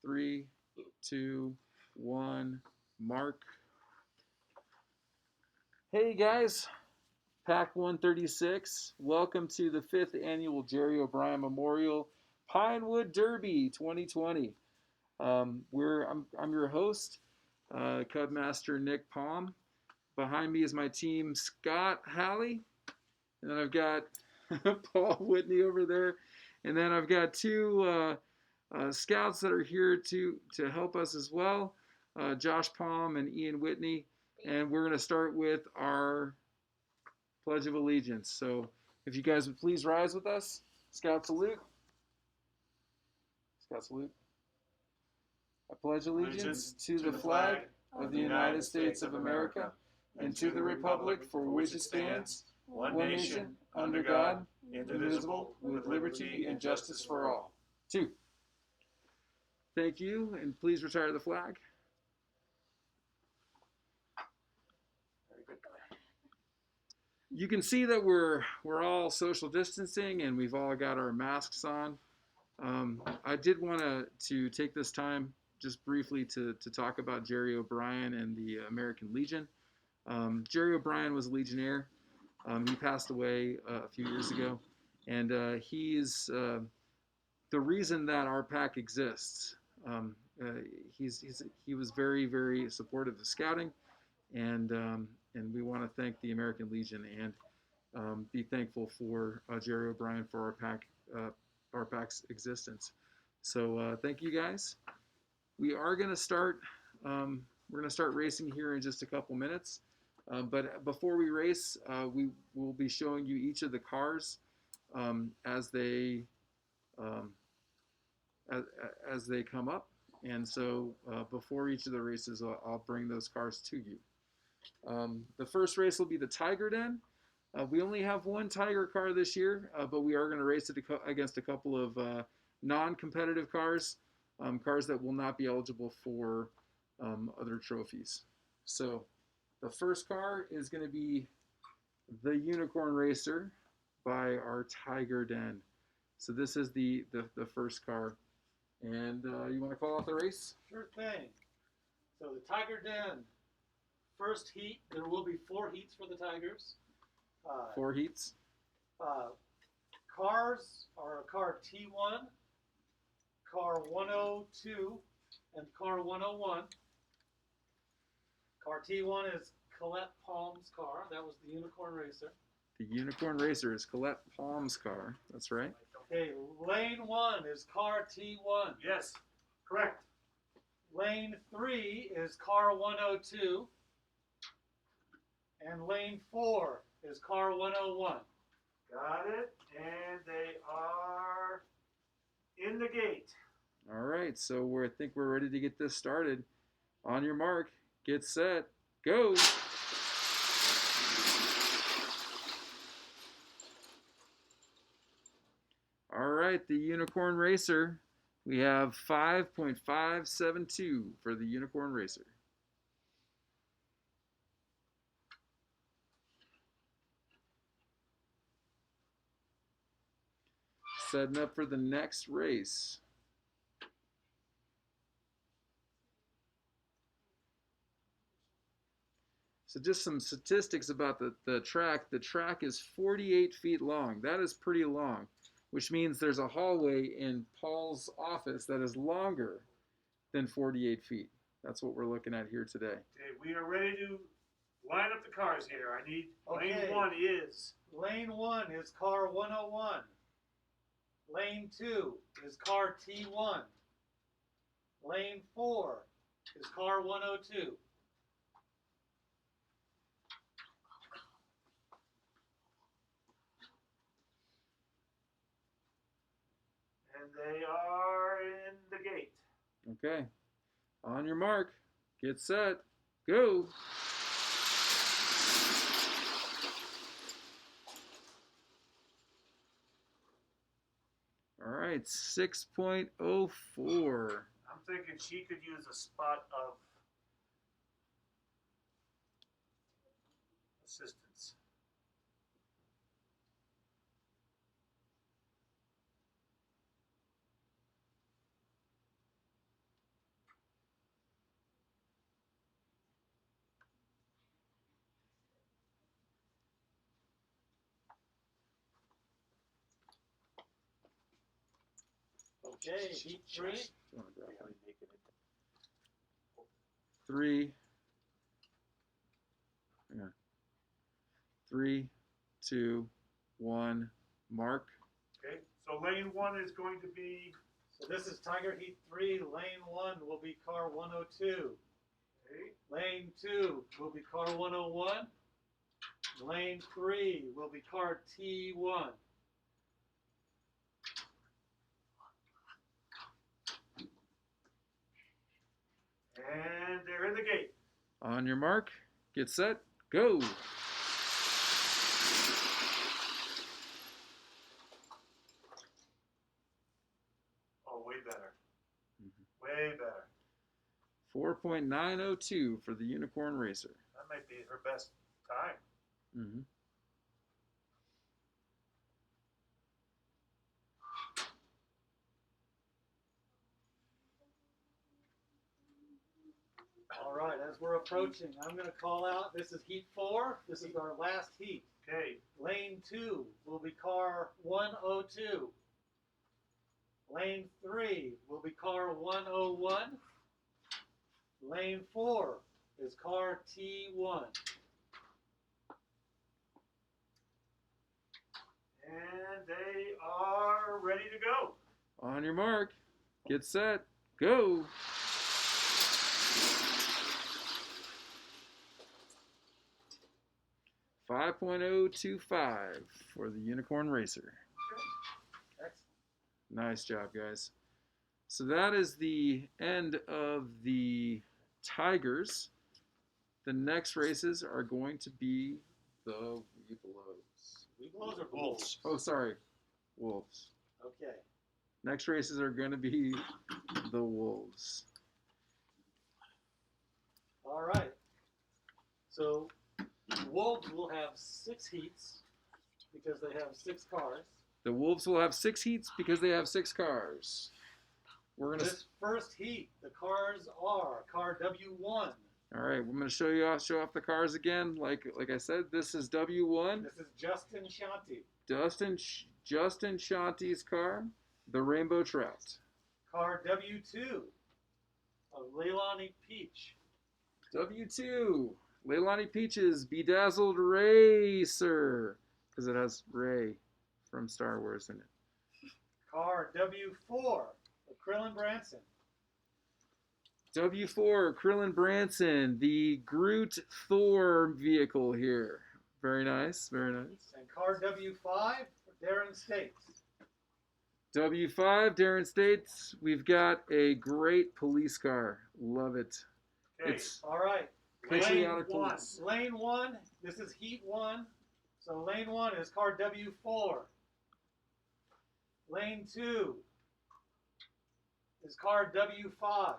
3, 2, 1, mark. Hey guys, Pack 136. Welcome to the 5th annual Gerry O'Brien Memorial Pinewood Derby 2020. I'm your host, Cub Master Nick Palm. Behind me is my team, Scott Halle. And then I've got Paul Whitney over there. And then I've got two scouts that are here to help us as well, Josh Palm and Ian Whitney. And we're going to start with our Pledge of Allegiance. So if you guys would please rise with us. Scout salute. Scout salute. I pledge allegiance to the flag of the United States of America and to the republic for which it stands, one nation, under God, indivisible, with liberty and justice for all. 2. Thank you, and please retire the flag. You can see that we're all social distancing and we've all got our masks on. I did want to take this time just briefly to talk about Gerry O'Brien and the American Legion. Gerry O'Brien was a Legionnaire. He passed away a few years ago, and he's the reason that our pack exists. He was very, very supportive of scouting, and we want to thank the American Legion and be thankful for Gerry O'Brien for our pack's existence. So thank you guys. We are going to start. We're going to start racing here in just a couple minutes. But before we race, we will be showing you each of the cars as they come up. And so before each of the races, I'll bring those cars to you. The first race will be the Tiger Den. We only have one Tiger car this year, but we are going to race it against a couple of non-competitive cars, cars that will not be eligible for other trophies. So the first car is going to be the Unicorn Racer by our Tiger Den. So this is the first car. And you want to call out the race? Sure thing. So the Tiger Den, first heat, there will be 4 heats for the Tigers. 4 heats. Cars are car T1, car 102, and car 101. Car T1 is Colette Palm's car. That was the Unicorn Racer. The Unicorn Racer is Colette Palm's car. That's right. Okay, lane 1 is car T1. Yes, correct. Lane 3 is car 102. And lane 4 is car 101. Got it. And they are in the gate. All right, so I think we're ready to get this started. On your mark, get set, go. All right, the Unicorn Racer. We have 5.572 for the Unicorn Racer. Setting up for the next race. So just some statistics about the track. The track is 48 feet long. That is pretty long, which means there's a hallway in Paul's office that is longer than 48 feet. That's what we're looking at here today. Okay, we are ready to line up the cars here. I need Okay. lane 1 is. Lane 1 is car 101. Lane 2 is car T1. Lane 4 is car 102. And they are in the gate. Okay. On your mark, get set, go. All right, 6.04. I'm thinking she could use a spot of assistance. Okay, heat 3. Three. Yeah. 3, 2, 1. Mark. Okay, so lane 1 is going to be. So this is Tiger Heat 3. Lane 1 will be car 102. Okay. Lane 2 will be car 101. Lane 3 will be car T1. And they're in the gate. On your mark. Get set. Go. Oh, way better. Way better. 4.902 for the Unicorn Racer. That might be her best time. Mm-hmm. All right, as we're approaching, I'm going to call out, this is heat 4. This is our last heat. Okay. Lane 2 will be car 102. Lane 3 will be car 101. Lane 4 is car T1. And they are ready to go. On your mark. Get set. Go. .025 for the Unicorn Racer. Excellent. Nice job, guys. So that is the end of the Tigers. The next races are going to be the Webelos. Webelos or Wolves? Oh, sorry. Wolves. Okay. Next races are going to be the Wolves. All right. So Wolves will have 6 heats because they have 6 cars. The Wolves will have 6 heats because they have 6 cars. We're gonna. This first heat, the cars are car W1. All right, I'm gonna show off the cars again. Like I said, this is W1. This is Justin Shanti. Justin Shanti's car, the Rainbow Trout. Car W2 of Leilani Peach. W2, Leilani Peach's Bedazzled Racer, because it has Ray from Star Wars in it. Car W4 of Krillin Branson. W4, Krillin Branson, the Groot Thor vehicle here. Very nice, very nice. And car W5 for Darren States. W5, Darren States, we've got a great police car. Love it. Okay. It's All right. patriotic police. Lane 1, this is heat 1. So lane 1 is car W4. Lane 2 is car W5.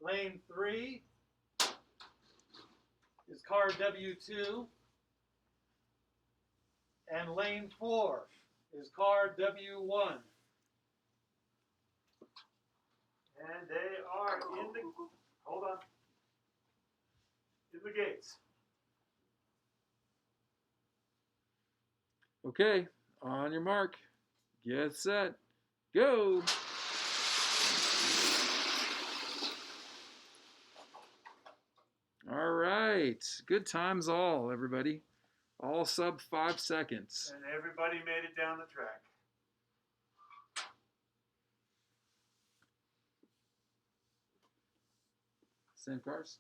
Lane 3 is car W2. And lane 4 is car W1. And they are in the. Hold on. In the gates. Okay, on your mark, get set, go. All right, good times all, everybody. All sub 5 seconds. And everybody made it down the track. Same cars?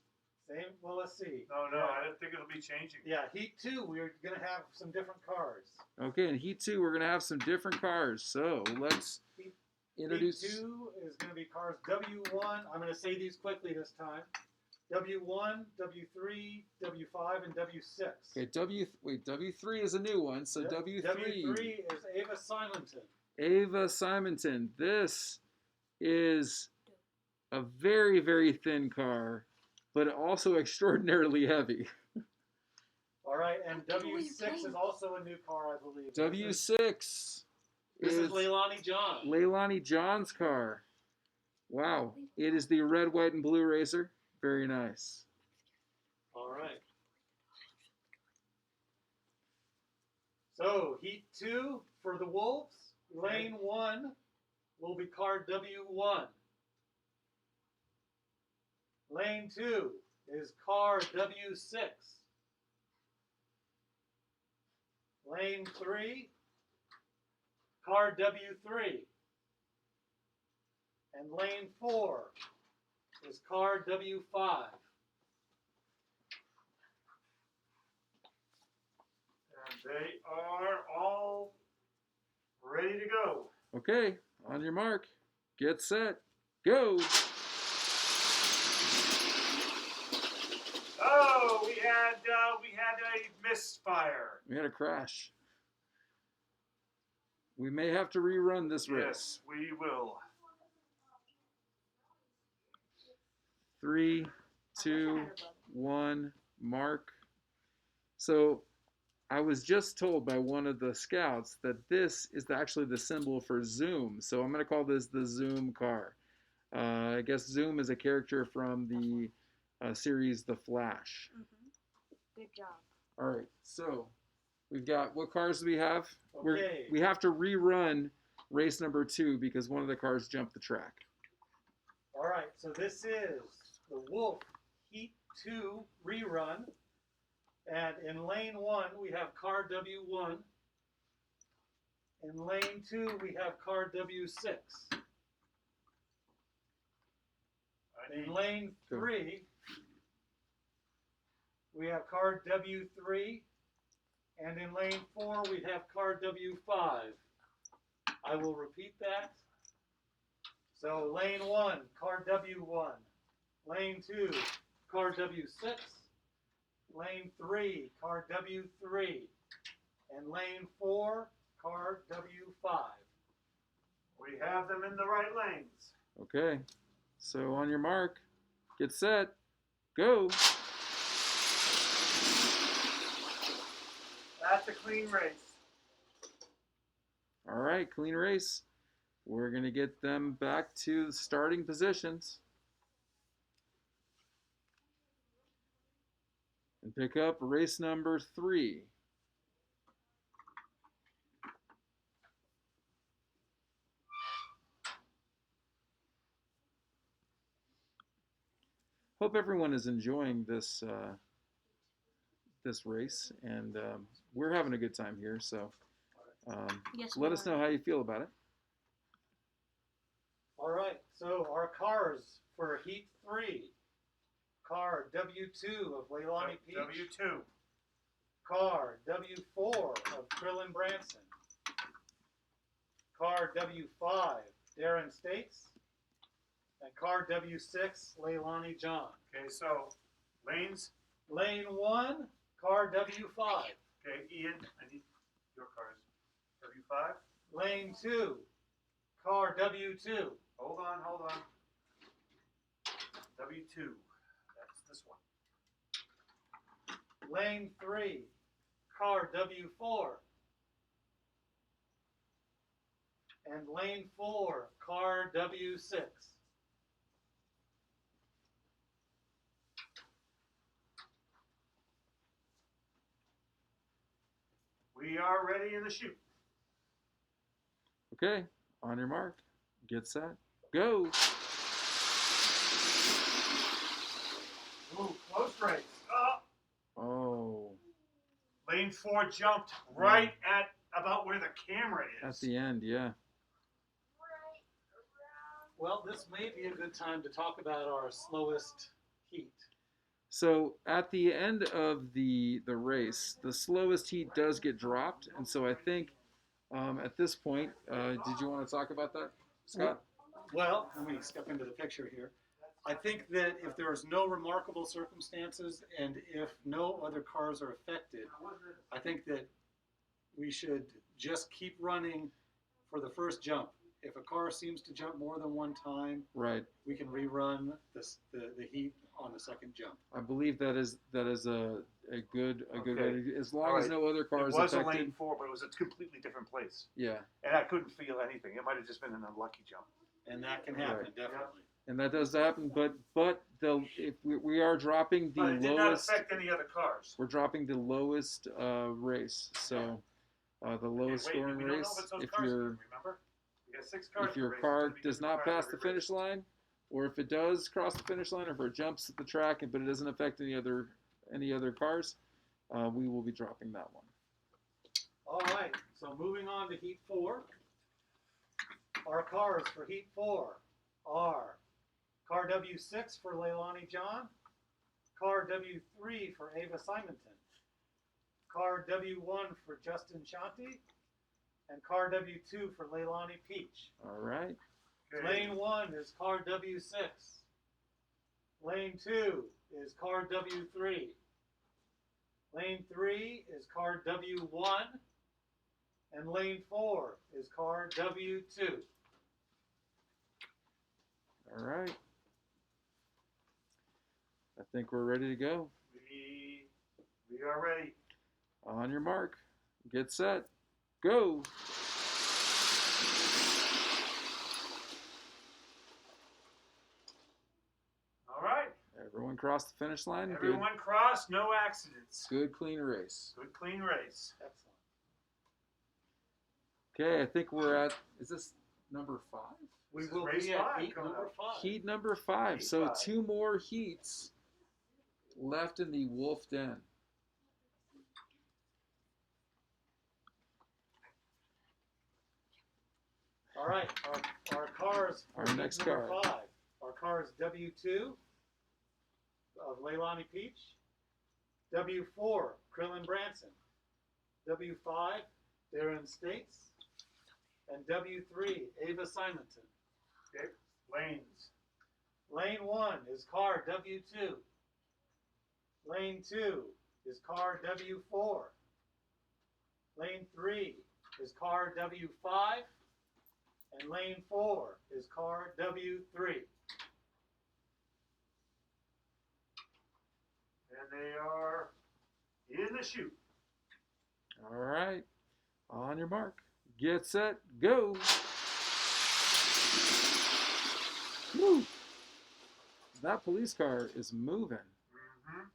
Same, well, let's see. No, I don't think it'll be changing. Yeah, heat 2, we're going to have some different cars. Okay, in Heat 2, we're going to have some different cars. So let's introduce. Heat 2 is going to be cars W1. I'm going to say these quickly this time. W1, W3, W5, and W6. Okay, W3 is a new one. So W3. W3 is Ava Simonton. Ava Simonton. This is a very, very thin car, but also extraordinarily heavy. All right, and W6 is also a new car, I believe. W6 This is Leilani John. Leilani John's car. Wow. It is the red, white, and blue racer. Very nice. All right. So, heat 2 for the Wolves. Lane 1 will be car W1. Lane 2 is car W6. Lane 3, car W3. And lane 4 is car W5. And they are all ready to go. Okay, on your mark, get set, go. Oh, we had a misfire. We had a crash. We may have to rerun this race. Yes, we will. 3, 2, 1, mark. So I was just told by one of the scouts that this is actually the symbol for Zoom. So I'm going to call this the Zoom car. I guess Zoom is a character from the series The Flash. Good job. All right, so we've got, what cars do we have? Okay. We have to rerun race number 2 because one of the cars jumped the track. All right, so this is the Wolf Heat 2 rerun. And in lane 1, we have car W1. In lane 2, we have car W6. In lane 3, we have car W3. And in lane 4, we have car W5. I will repeat that. So lane 1, car W1. Lane 2, car W6. Lane 3, car W3. And lane 4, car W5. We have them in the right lanes. Okay, so on your mark, get set, go. That's a clean race. All right, clean race. We're going to get them back to the starting positions. And pick up race number 3. Hope everyone is enjoying this this race, and we're having a good time here. So Yes, let us know how you feel about it. All right, so our cars for Heat 3. Car W2 of Leilani Peach. W2. Car W4 of Krillin Branson. Car W5, Darren States. And car W6, Leilani John. Okay, so lanes. Lane 1, car W5. Okay, Ian, I need your cars. W5. Lane 2, car W2. Hold on. W2. That's this one. Lane 3, car W4. And lane 4, car W6. We are ready in the chute. Okay, on your mark, get set, go. Ooh, close race. Oh, Lane 4 jumped right at about where the camera is. at the end, yeah. Well, this may be a good time to talk about our slowest heat. So at the end of the race, the slowest heat does get dropped, and so I think at this point, did you want to talk about that, Scott? Well, let me step into the picture here. I think that if there's no remarkable circumstances and if no other cars are affected, I think that we should just keep running for the first jump. If a car seems to jump more than one time, Right. we can rerun the heat on the second jump. I believe that is a good Okay. way to, as long All as right. no other It cars was a affected. lane 4, but it was a completely different place. Yeah, And I couldn't feel anything. It might have just been an unlucky jump. And that can happen, Right. definitely. and that does happen. But if we are dropping the But it did not lowest, affect any other cars. we're dropping the lowest race. So the lowest Wait, scoring we don't know race. if it's those If cars your again, remember? We got 6 cars. if your to race. car It's gonna be does different not cars pass the every finish race. line, or if it does cross the finish line, or if it jumps at the track, but it doesn't affect any other cars, we will be dropping that one. All right, so moving on to Heat 4. Our cars for Heat 4 are car W6 for Leilani John, car W3 for Ava Simonton, car W1 for Justin Shanti, and car W2 for Leilani Peach. All right. Okay. Lane 1 is car W6. Lane 2 is car W3. Lane 3 is car W1. And lane 4 is car W2. All right. I think we're ready to go. We are ready. On your mark, get set, go. All right. Everyone crossed the finish line. Everyone crossed, no accidents. Good, clean race. Good, clean race. Excellent. Okay, I think we're at, is this number 5? We This is will race be at 5 heat coming number up. 5. Heat number 5. Heat So 5. 2 more heats left in the Wolf Den. All right, our cars for Our heat next number car. 5. Our car is W2 of Leilani Peach, W4 Krillin Branson, W5 Darren States, and W3 Ava Simonton. Okay. Lanes. Lane 1 is car W2. Lane 2 is car W4. Lane 3 is car W5. And lane 4 is car W3. And they are in the chute. All right, on your mark, get set, go. Woo. That police car is moving. Mm-hmm.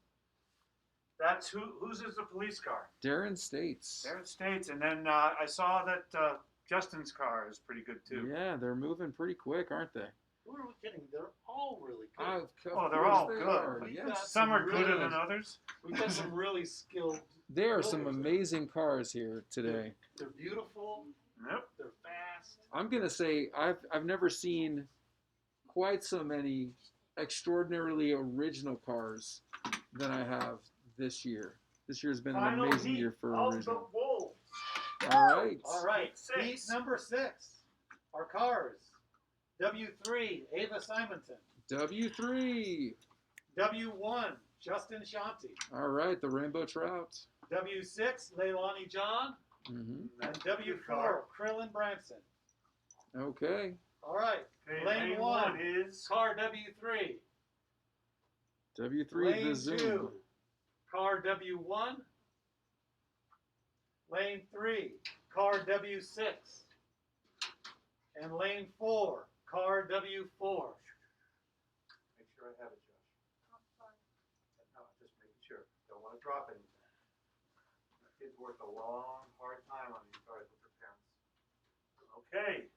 That's whose is the police car? Darren States. Darren States. And then I saw that Justin's car is pretty good too. Yeah, they're moving pretty quick, aren't they? Who are we kidding? They're all really good. Oh, they're all course they good. are, We've yes. got Some are really gooder than others. We've got some really skilled. There are some builders. amazing cars here today. They're beautiful. Yep. They're fast. I'm gonna say I've never seen quite so many extraordinarily original cars than I have this year. This year's been an Final amazing heat year for of the original. Wolves. All right. All right. Six. Heat number 6. Our cars. W3 Ava Simonton. W3. W1 Justin Shanti. All right, the Rainbow Trout. W6 Leilani John. Mm-hmm. And W4 Krillin Branson. Okay. All right. Okay, Lane 1 is car W3. W3 Lane the Zoom. 2 car W1. Lane 3 car W6. And lane 4 car W4. Make sure I have it, Josh. No, just making sure. Don't want to drop anything. My kids worked a long, hard time on these cars with their parents. Okay.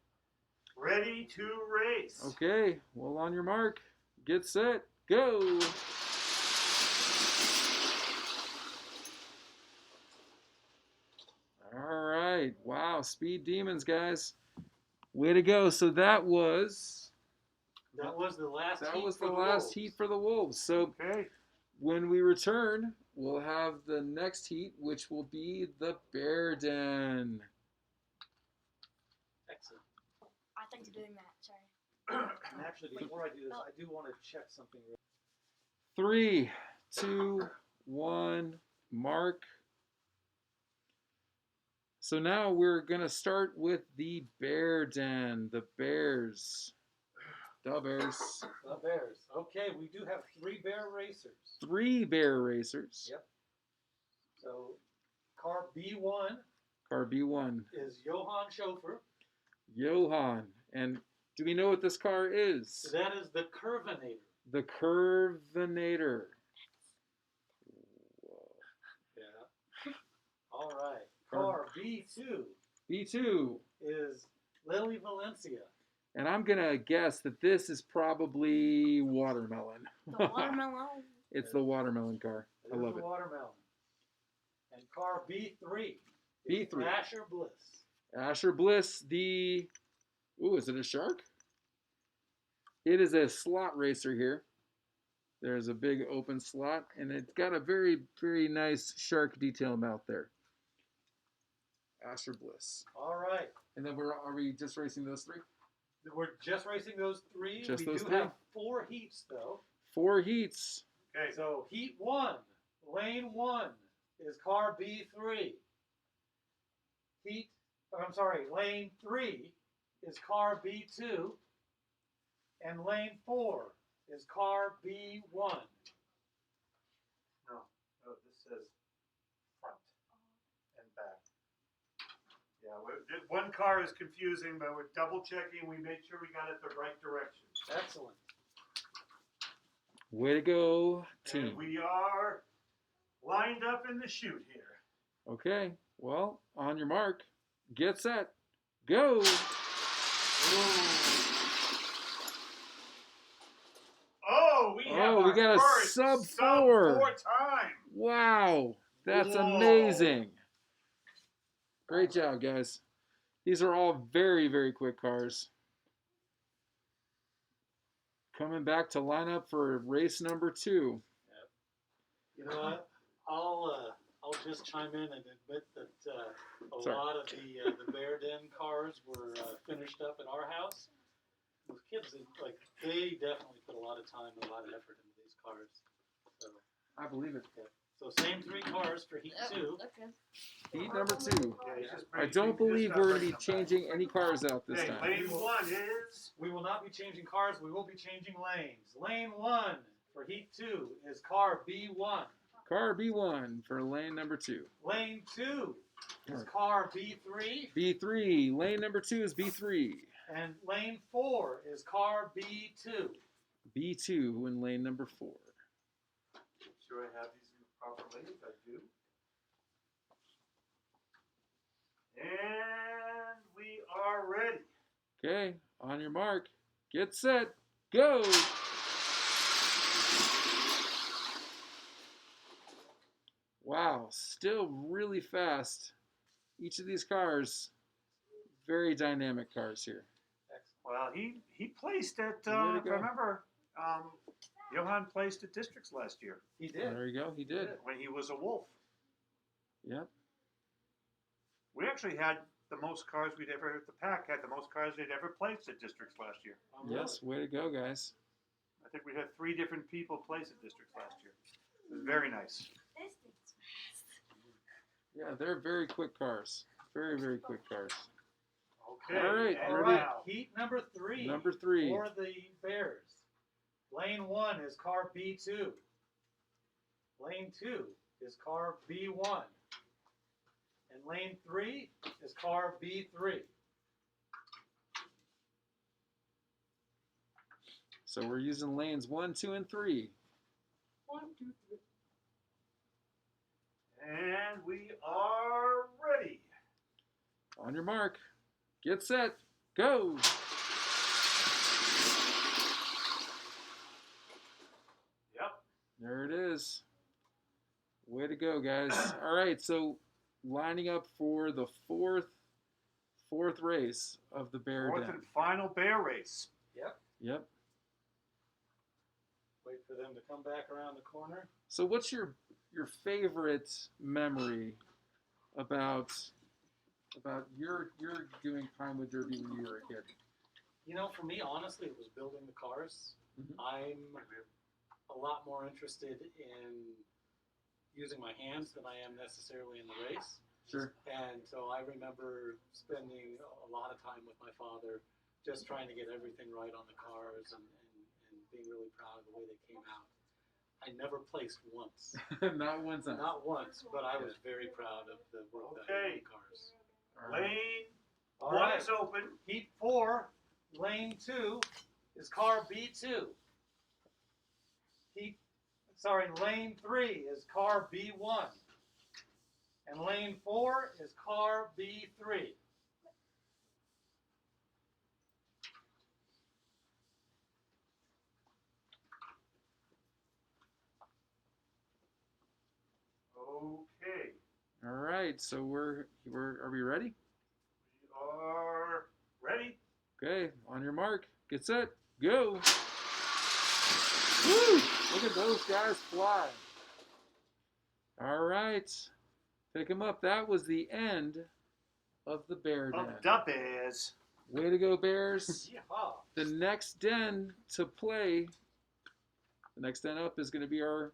Ready to race. Okay, well, on your mark, get set, go. All right, wow, Speed Demons, guys. Way to go. So that was That was the last heat the for the last Wolves. heat for the Wolves. So Okay. when we return, we'll have the next heat, which will be the Bear Den. Excellent. I think you're doing that. Sorry. And actually, before I do this, I do want to check something. 3, 2, 1, mark. So now we're going to start with the Bear Den, the Bears. The Bears. The Bears. Okay, we do have 3 bear racers. 3 bear racers. Yep. So, car B1 Car B1. is Johann Schofer. Johann. And do we know what this car is? So that is the Curvinator. The Curvinator. Yeah. All right. Car B2 B2. is Lily Valencia. And I'm going to guess that this is probably watermelon. The watermelon. It's the watermelon car. I There's love the it. watermelon. And car B3 is B3. Asher Bliss. Asher Bliss, the... Ooh, is it a shark? It is a slot racer here. There's a big open slot, and it's got a very, very nice shark detail mount there. Asher Bliss. All right. And then are we just racing those three? We're just racing those three. Just we those do three? have 4 heats, though. 4 heats. Okay. So heat 1, lane 1 is car B3. Lane 3 is car B2. And lane 4 is car B1. No, this says front and back. Yeah, one car is confusing, but we're double checking. We made sure we got it the right direction. Excellent. Way to go, team. And we are lined up in the chute here. Okay, well, on your mark, get set, go. Oh, we got a first sub sub 4. 4 time. Wow, that's Whoa. amazing. Great job, guys. These are all very, very quick cars. Coming back to line up for race number 2. You know what? I'll just chime in and admit that a Sorry. lot of the Bear Den cars were finished up at our house. The kids, they definitely put a lot of time and a lot of effort into these cars. So, I believe it. so same 3 cars for heat 2. Okay. Heat number 2. Yeah, he's just I breaking don't this believe up we're going right to be now. changing any cars out this Okay, time. lane 1 is We will not be changing cars. We will be changing lanes. Lane 1 for heat 2 is car B1. Car B1 for lane number 2. Lane 2 is car B3. B3. Lane number 2 is B3. And lane 4 is car B2. B2 in lane number 4. sure I have these in the proper lanes. I do. And we are ready. Okay, on your mark, get set, go! Wow, still really fast. Each of these cars, very dynamic cars here. Well, he placed at, Way to if go. I remember, Johan placed at districts last year He did. There you go, he did. when he was a wolf. Yep. We actually had the most cars we'd ever, the pack had the most cars they'd ever placed at districts last year. Yes, way to go, guys. I think we had 3 different people place at districts last year. It was very nice. This thing's fast. Yeah, they're very quick cars. Very, very quick cars. Okay. All right, and All ready? right, heat number 3. Number 3. For the Bears. Lane 1 is car B2. Lane 2 is car B1. And lane 3 is car B3. So we're using lanes 1, 2, and 3. 1, 2, 3. And we are ready. On your mark, get set, go! Yep. There it is. Way to go, guys. All right, so lining up for the fourth race of the Bear 4th Den. and final bear race. Yep. Wait for them to come back around the corner. So what's your favorite memory about your doing Pinewood Derby when you were a kid? You know, for me, honestly, it was building the cars. Mhm. I'm a lot more interested in using my hands than I am necessarily in the race. Sure. And so I remember spending a lot of time with my father just trying to get everything right on the cars and being really proud of the way they came out. I never placed once. Not one time. Not once, but I was very proud of the work that I did on the cars. All right. Lane All 1 right. is open. Heat 4, lane 2 is car B2. Lane 3 is car B1. And lane 4 is car B3. Okay. All right, so are we ready? We are ready. Okay, on your mark, get set, go. Woo! Look at those guys fly. All right, pick them up. That was the end of the bear den. Of the Bears. Way to go, Bears. Yeehaw. The next den to play, the next den up is going to be our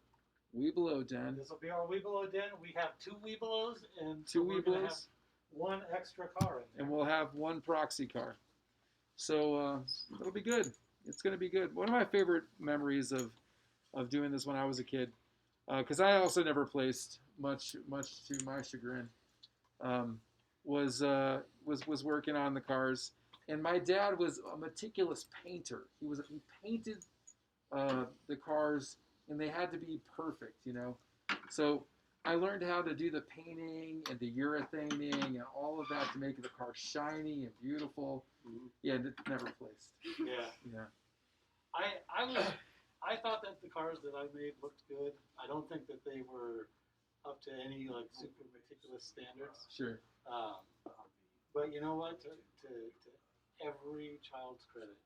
Webelow den. This will be our Webelow den. We have 2 Webelows and Two we're gonna have Webelows, 1 extra car in there. and we'll have 1 proxy car. So it'll be good. It's going to be good. One of my favorite memories of doing this when I was a kid, because I also never placed much to my chagrin, was working on the cars. And my dad was a meticulous painter. He painted the cars, and they had to be perfect, you know. So I learned how to do the painting and the urethaning and all of that to make the car shiny and beautiful. Yeah, never placed. Yeah. Yeah. I thought that the cars that I made looked good. I don't think that they were up to any like super meticulous standards. Sure. But you know what? To every child's credit,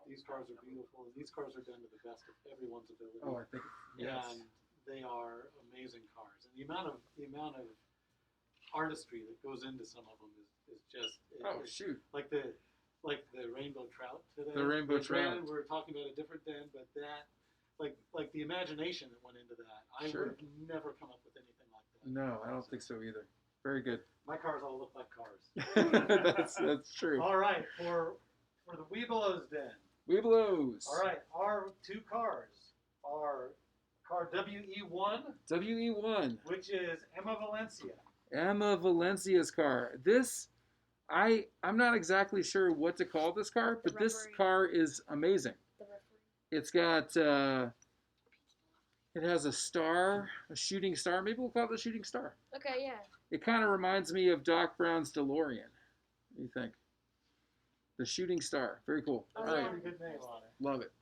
these cars are beautiful, and these cars are done to the best of everyone's ability. Oh, I think yes. And they are amazing cars, and the amount of artistry that goes into some of them is just it's Shoot. like the rainbow trout today. The rainbow Granted, trout. we're talking about a different den, but that like the imagination that went into that, I Sure. would never come up with anything like that. No, I don't think so either. Very good. My cars all look like cars. that's true. All right, for the Webelows den. Webelows. All right, our 2 cars are car WE1, WE1. which is Emma Valencia. Emma Valencia's car. This, I'm not exactly sure what to call this car, but this referee. car is amazing. The referee. It's got, it has a star, a shooting star. Maybe we'll call it the shooting star. Okay, yeah. It kind of reminds me of Doc Brown's DeLorean. What do you think? The shooting star. Very cool. Oh, All right. yeah. Pretty good name on it. Love it.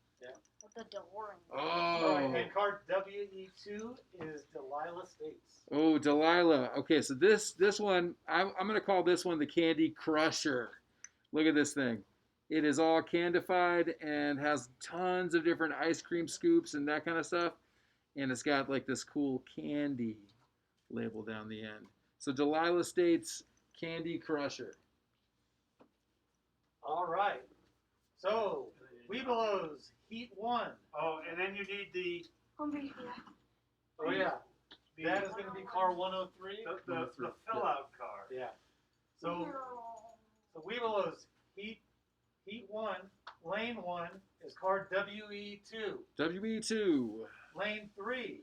With the DeLorean. All right, Oh. and car WE2 is Delilah States. Oh, Delilah. Okay, so this one, I'm going to call this one the Candy Crusher. Look at this thing. It is all candified and has tons of different ice cream scoops and that kind of stuff. And it's got like this cool candy label down the end. So Delilah States Candy Crusher. All right, so Webelows Heat 1. Oh, and then you need the Home video. Oh yeah, that is going to be car 103. the fill out car. Yeah. So Webelows Heat 1, lane 1 is car WE2. WE2. Lane 3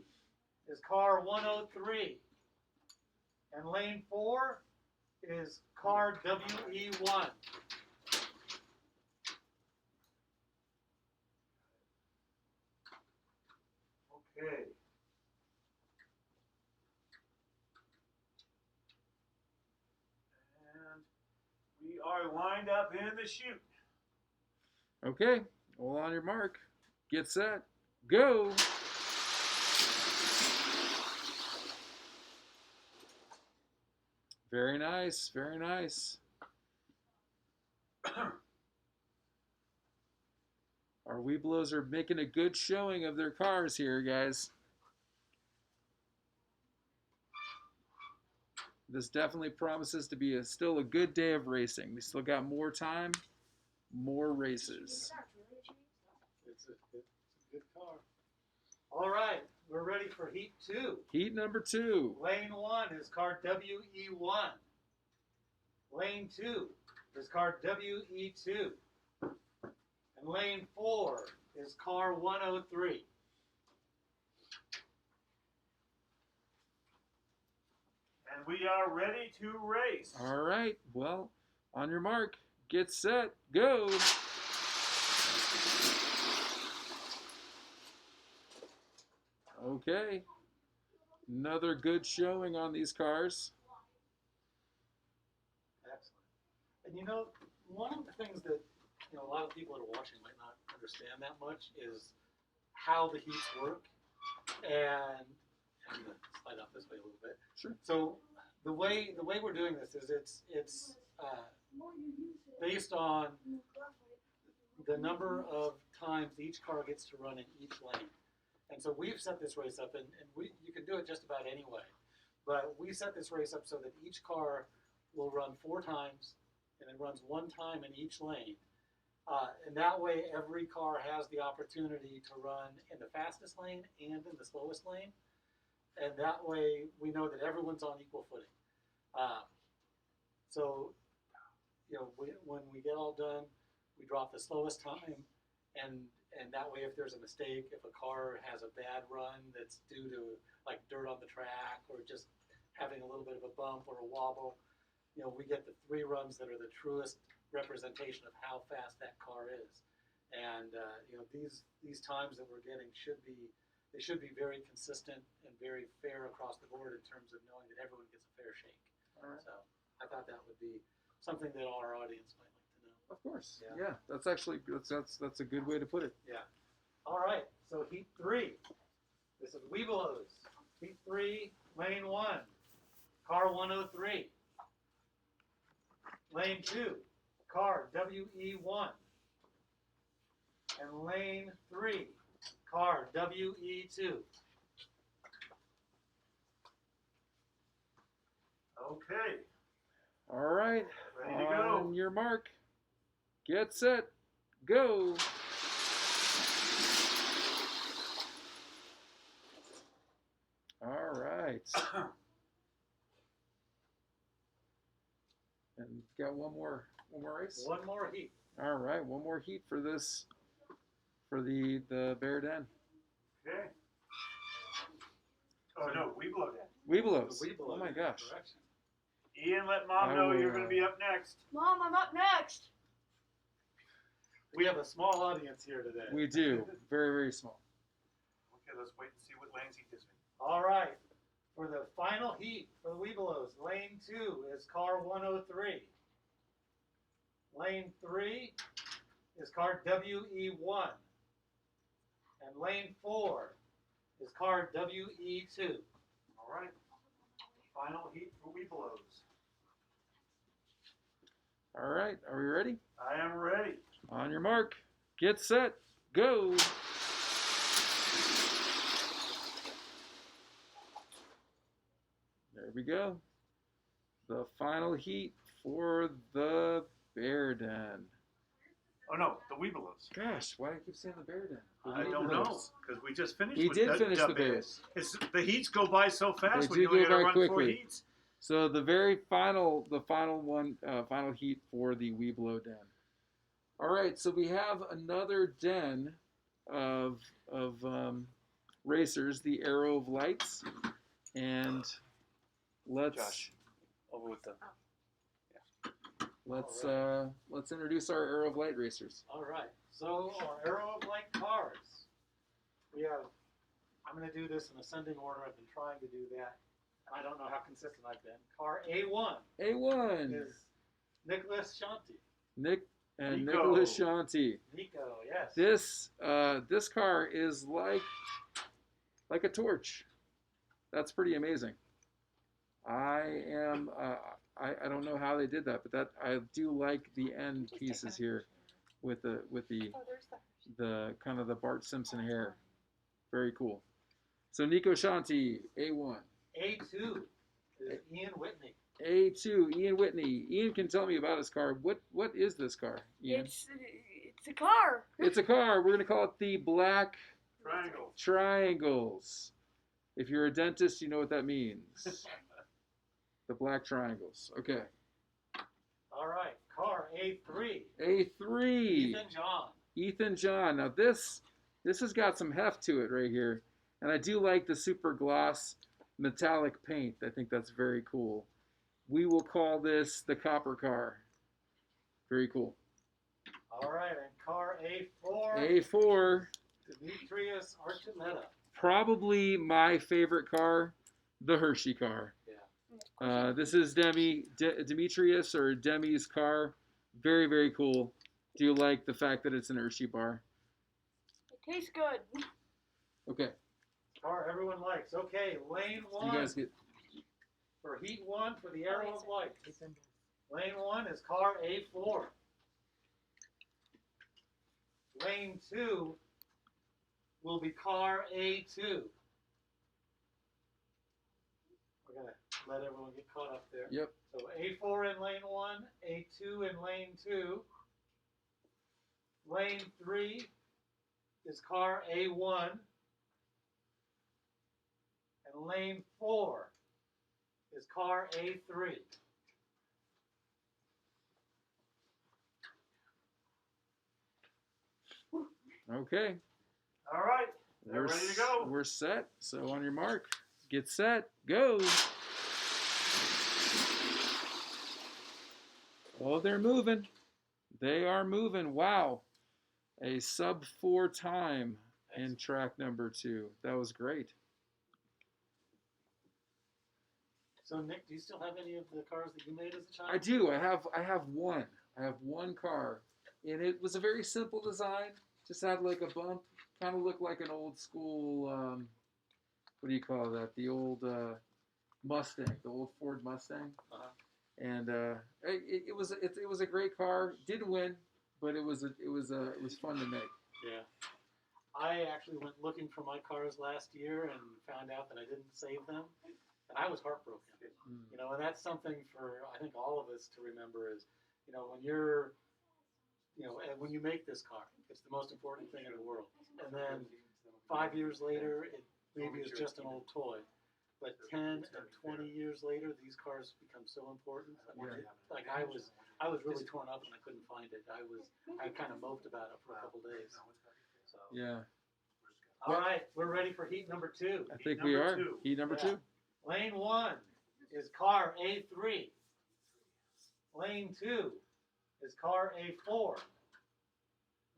is car 103. And lane 4 is car WE1. Okay. And we are lined up in the chute. Okay, all on your mark. Get set. Go. Very nice, very nice. Our Webelows are making a good showing of their cars here, guys. This definitely promises to be still a good day of racing. We still got more time, more races. It's a good car. All right, we're ready for Heat 2. Heat number 2. Lane 1 is car WE1. Lane 2 is car WE2. And lane 4 is car 103. And we are ready to race. All right, well, on your mark, get set, go. Okay. Another good showing on these cars. Excellent. And you know, one of the things that a lot of people that are watching might not understand that much is how the heats work. And I'm gonna slide off this way a little bit. Sure. So the way we're doing this is it's based on the number of times each car gets to run in each lane. And so we've set this race up, and you can do it just about any way. But we set this race up so that each car will run 4 times, and it runs 1 time in each lane. And that way, every car has the opportunity to run in the fastest lane and in the slowest lane. And that way, we know that everyone's on equal footing. So, when we get all done, we drop the slowest time, and that way, if there's a mistake, if a car has a bad run that's due to like dirt on the track or just having a little bit of a bump or a wobble, we get the 3 runs that are the truest representation of how fast that car is. And these times that we're getting should be very consistent and very fair across the board in terms of knowing that everyone gets a fair shake. All right. So I thought that would be something that our audience might like to know. Of course. Yeah. Yeah. That's actually that's a good way to put it. Yeah. All right. So heat 3. This is Webelos. Heat 3, lane 1, car 103. Lane 2, car WE1. And lane 3, car WE2. Okay, All right. ready to go. On your mark. Get set. Go. All right. And got one more race. One more heat. All right, one more heat for this, for the Bear Den. Okay. Oh no, we blow that. Webelos. The Webelos Oh my is gosh. correction. Ian, let Mom I know will, you're going to be up next. Mom, I'm up next. We have a small audience here today. We do. Very, very small. Okay, let's wait and see what lanes he gives me. All right. For the final heat for the Webelos, lane 2 is car 103. Lane 3 is car WE1. And lane 4 is car WE2. All right. Final heat for Webelos. All right, are we ready? I am ready. On your mark. Get set. Go. There we go. The final heat for the Bear Den. Oh no, the Webelos. Gosh, why do I keep saying the Bear Den? The I don't Webelos. know, because we just finished We with did finish the Dub Bears. It's, the heats go by so fast They when you do only go got to by run 4 quickly. heats. So the final heat for the Weeblo Den. All right, so we have another den of racers, the Arrow of Lights, and let's Josh, over with the. let's introduce our Arrow of Light racers. All right. So our Arrow of Light cars. We have, I'm going to do this in ascending order. I've been trying to do that. I don't know how consistent I've been. Car A1 A1, is Nicholas Shanti. Nick and Nico. Nicholas Shanti. Nico, yes. This car is like a torch. That's pretty amazing. I don't know how they did that, but I do like the end pieces here with the Oh, there's the kind of the Bart Simpson hair. Very cool. So Nico Shanti, A1. A2 is Ian Whitney. A2, Ian Whitney. Ian can tell me about his car. What is this car, Ian? It's a car. It's a car. We're going to call it the Black Triangle. Triangles. If you're a dentist, you know what that means. The Black Triangles. Okay. All right. Car A3. A3. Ethan John. Ethan John. Now this has got some heft to it right here. And I do like the super gloss metallic paint. I think that's very cool. We will call this the Copper Car. Very cool. All right. And car A4. A4. Demetrius Archuleta. Probably my favorite car the Hershey car. Yeah. This is Demetrius or Demi's car. Very, very cool. Do you like the fact that it's an Hershey bar? It tastes good. Okay. Car everyone likes. Okay, lane You one guys get. for heat one for the arrow of light. Lane one is car A4. Lane two will be car A2. We're going to let everyone get caught up there. Yep. So A4 in lane one, A2 in lane two. Lane three is car A1. And lane four is car A3. Okay. All right, they're ready to go. We're set. So on your mark, get set, go. Oh, they're moving. They are moving. Wow. A sub-4 time in track number 2. That was great. So Nick, do you still have any of the cars that you made as a child? I do. I have one. I have one car, and it was a very simple design. Just had like a bump. Kind of looked like an old school. What do you call that? The old Mustang, the old Ford Mustang. Uh-huh. And it was a great car. Didn't win, but it was fun to make. Yeah. I actually went looking for my cars last year and found out that I didn't save them, and I was heartbroken. You know, and that's something for I think all of us to remember is, you know, when you're, you know, when you make this car, it's the most important thing in the world. And then 5 years later, it maybe is just an old toy. But 10 and 20 years later, these cars become so important. I mean, like I was really torn up when I couldn't find it. I kind of moped about it for a couple days. So. Yeah. All right, we're ready for heat number 2. I think we are. Heat number 2. Lane 1 is car A3. Lane 2 is car A4.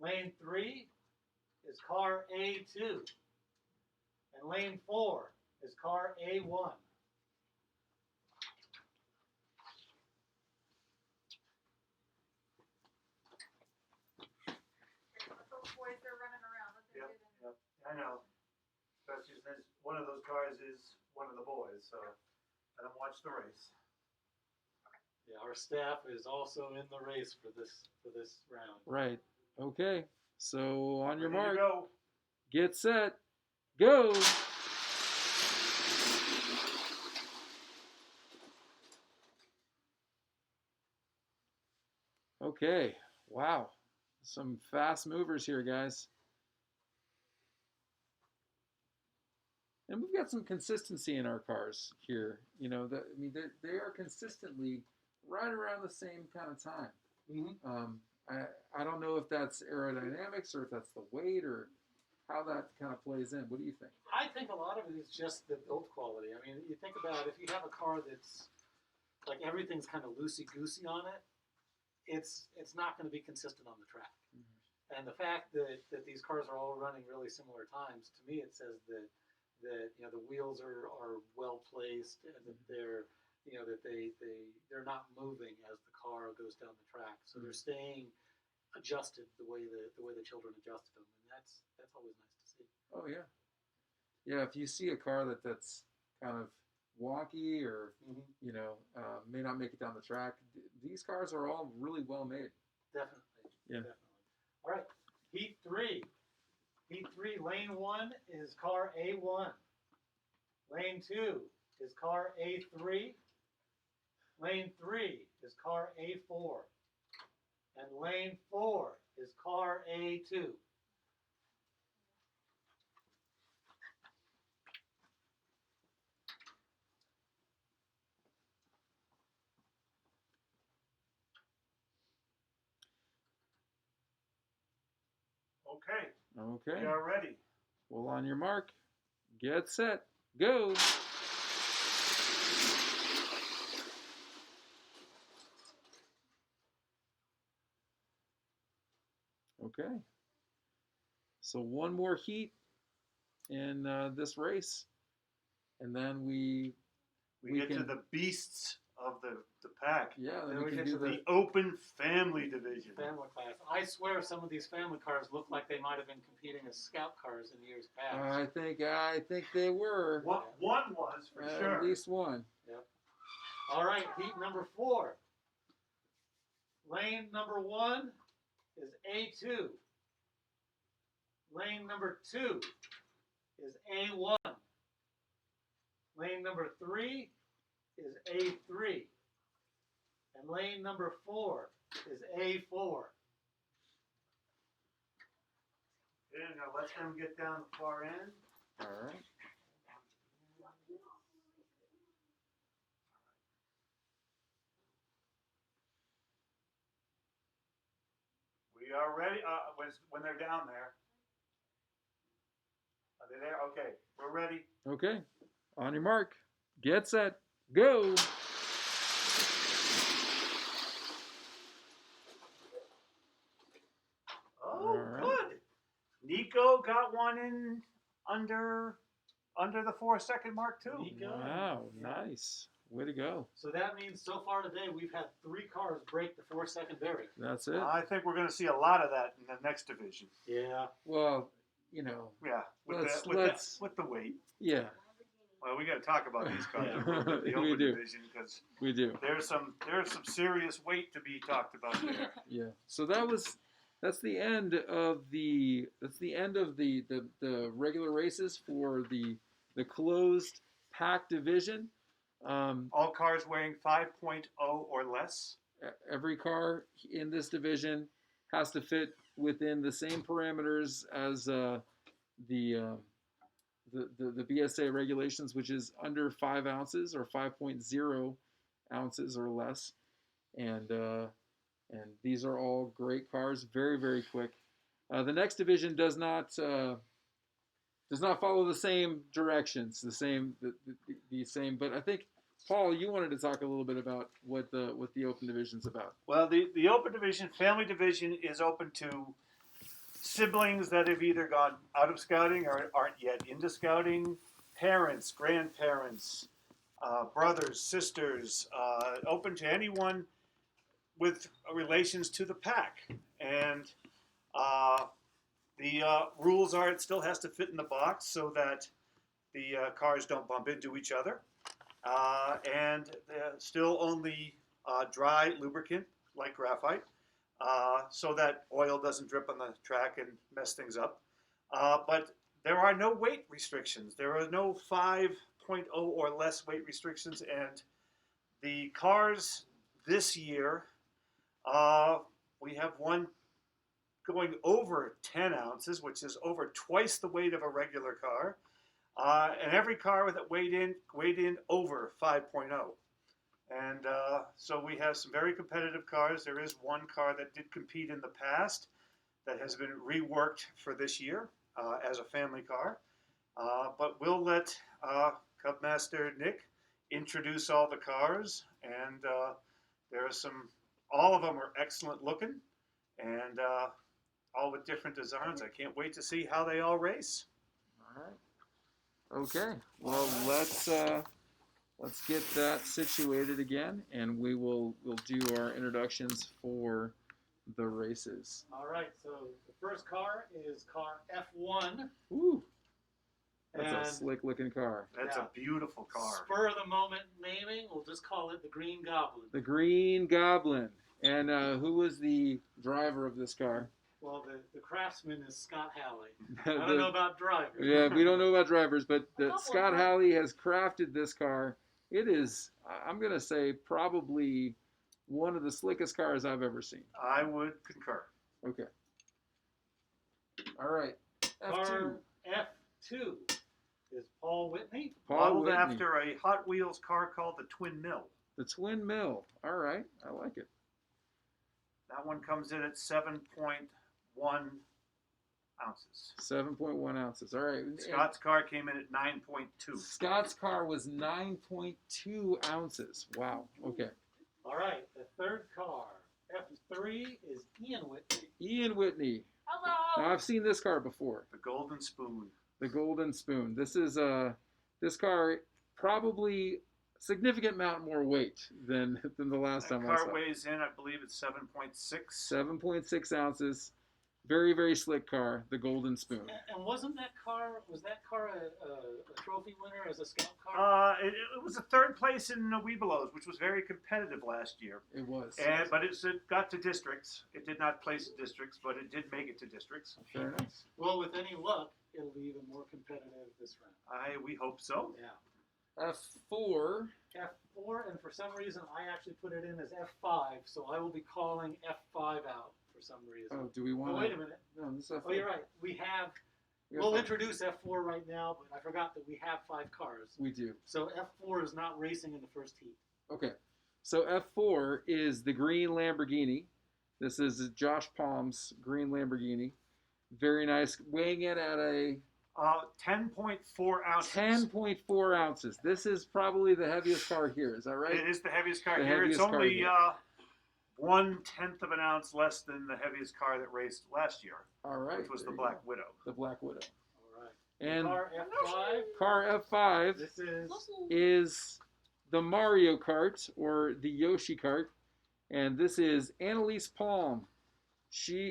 Lane 3 is car A2. And lane 4 is car A1. Boys are running around. Yep. I know. Especially since one of those cars is one of the boys, so let them watch the race. Yeah, our staff is also in the race for this round. Right. Okay. So on your Ready mark, to go. get set, go. Okay. Wow. Some fast movers here, guys. And we've got some consistency in our cars here. You know, they are consistently right around the same kind of time. Mm-hmm. I don't know if that's aerodynamics or if that's the weight or how that kind of plays in. What do you think? I think a lot of it is just the build quality. I mean, you think about if you have a car that's like everything's kind of loosey-goosey on it, it's not going to be consistent on the track. Mm-hmm. And the fact that these cars are all running really similar times, to me it says that you know the wheels are well placed and that they're not moving as the car goes down the track. So they're staying adjusted the way the children adjusted them, and that's always nice to see. Oh yeah, yeah. If you see a car that's kind of wonky or you know may not make it down the track, these cars are all really well made. Definitely. Yeah. Definitely. All right. Heat 3. Heat 3. Lane 1 is car A1. Lane 2 is car A3. Lane 3 is car A4. And lane 4 is car A2. Okay. Okay. We are ready. Well, on your mark, get set, go. Okay. So one more heat in this race. and then we get to can- the beasts of the pack. yeah, then, Then we we can get do to the The open family division. Family class. I swear some of these family cars look like they might have been competing as scout cars in years past. I think they were One was for sure. at least one. All right, heat number 4. Lane number 1 is A2. Lane number 2 is A1. Lane number 3 is A3. And lane number 4 is A4. Yeah, now let them get down the far end. All right. We are ready. When they're down there. Are they there? Okay, we're ready. Okay. On your mark. Get set. Go. Oh, All right. good. Nico got one in under the 4-second mark too. Nico. Wow. Nice. Way to go. So that means so far today we've had 3 cars break the 4-second barrier. That's it. I think we're going to see a lot of that in the next division. Yeah. Well, you know. Yeah, with Let's- the weight. Yeah, Well, we got to talk about these cars Yeah. a little bit, the We open do. division, because we do. there's some serious weight to be talked about there. Yeah. So that's the end of the regular races for the closed pack division. All cars weighing 5.0 or less. Every car in this division has to fit within the same parameters as the BSA regulations, which is under 5 ounces or 5.0 ounces or less, and these are all great cars, very, very quick. The next division does not follow the same directions, the same, but I think, Paul, you wanted to talk a little bit about what the open division's about. Well, the open division, family division, is open to siblings that have either gone out of scouting or aren't yet into scouting, parents, grandparents, brothers, sisters, open to anyone with relations to the pack. And the rules are it still has to fit in the box so that the cars don't bump into each other. And still only dry lubricant like graphite, so that oil doesn't drip on the track and mess things up. But there are no weight restrictions. There are no 5.0 or less weight restrictions. And the cars this year, we have one going over 10 ounces, which is over twice the weight of a regular car. And every car that weighed in over 5.0. And so we have some very competitive cars. There is one car that did compete in the past that has been reworked for this year as a family car. But we'll let Cub Master Nick introduce all the cars. And there are all of them are excellent looking and all with different designs. I can't wait to see how they all race. All right. Okay, well, let's get that situated again, and we'll do our introductions for the races. All right, so the first car is car F1. Ooh, that's And a slick-looking car. That's a beautiful car. Spur of the moment naming, we'll just call it the Green Goblin. The Green Goblin. And who was the driver of this car? Well, the craftsman is Scott Halle. I don't know about drivers. Yeah, we don't know about drivers, but couple Scott of Halle has crafted this car. It is, I'm going to say, probably one of the slickest cars I've ever seen. I would concur. Okay. All right. F2. Car F2 is Paul Whitney. Paul Modeled Whitney. after a Hot Wheels car called the Twin Mill. The Twin Mill. All right. I like it. That one comes in at 7.1 ounces. 7.1 ounces. All right. Scott's car came in at 9.2. Scott's car was 9.2 ounces. Wow. Okay. All right, the third car, F3, is Ian Whitney. Ian Whitney. Hello. Now, I've seen this car before. The Golden Spoon. The Golden Spoon. This is This car probably significant amount more weight than the last That time I saw. car weighs in, I believe it's 7.6. 7.6 ounces. Very, very slick car, the Golden Spoon. And was that car a trophy winner as a scout car? It was a third place in Webelos, which was very competitive last year. It was. But it got to districts. It did not place in districts, but it did make it to districts. Very nice. Well, with any luck, it'll be even more competitive this round. We hope so. Yeah. F4. F4, and for some reason I actually put it in as F5, so I will be calling F5 out for some reason. Oh, do we want Oh, wait a minute. No, this is F4. Oh, you're right. We'll introduce F4 right now, but I forgot that we have 5 cars. We do. So F4 is not racing in the first heat. Okay. So F4 is the green Lamborghini. This is Josh Palm's green Lamborghini. Very nice. Weighing in at a 10.4 ounces. 10.4 ounces. This is probably the heaviest car here. Is that right? It is the heaviest car The here. It's heaviest car only here. 1/10 of an ounce less than the heaviest car that raced last year, All right. which was the there you Black go. Widow. The Black Widow. All right. And Car F5. car F5 This is is the Mario Kart or the Yoshi Kart, and this is Annalise Palm.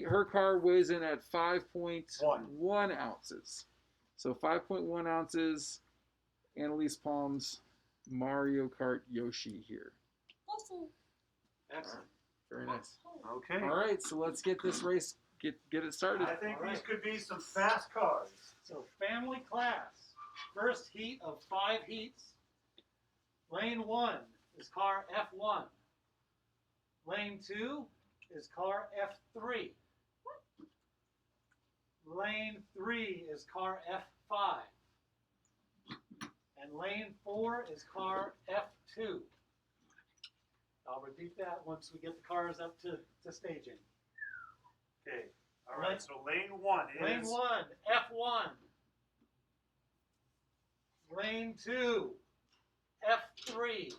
Her car weighs in at 5.1 ounces. So 5.1 ounces, Annalise Palm's Mario Kart Yoshi here. excellent. Very nice. Okay. All right, so let's get this race, get it started. I think All these right. could be some fast cars. So family class, first heat of 5 heats. Lane 1 is car F1. Lane 2 is car F3. Lane 3 is car F5. And lane 4 is car F2. I'll repeat that once we get the cars up to staging. Okay. All right. So lane 1 is. Lane 1, F1. Lane 2, F3.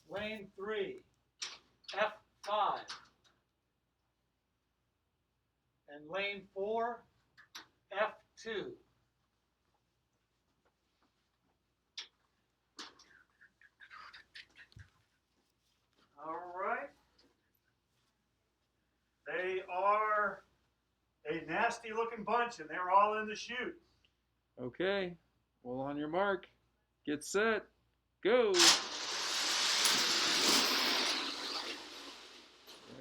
Lane 3, F5. And lane 4, F2. All right. They are a nasty looking bunch, and they're all in the chute. Okay, well, on your mark, get set, go.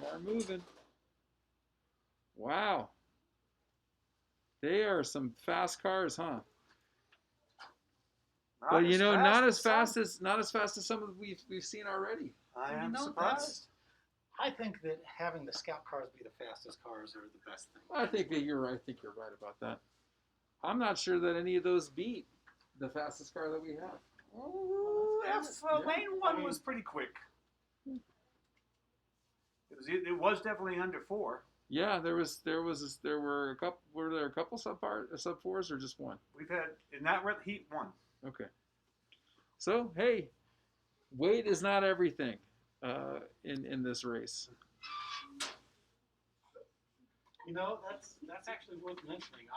They are moving. Wow. They are some fast cars, huh? But you know, not as fast as some of we've seen already. I You am know, surprised. I think that having the scout cars be the fastest cars are the best thing. I think you're right about that. I'm not sure that any of those beat the fastest car that we have. Oh, Yeah. lane 1 was pretty quick. It was definitely under 4. Yeah, there were a couple. Were there a couple sub 4s or just one? We've had in that heat 1. Okay. So hey, weight is not everything in this race. You know, that's actually worth mentioning.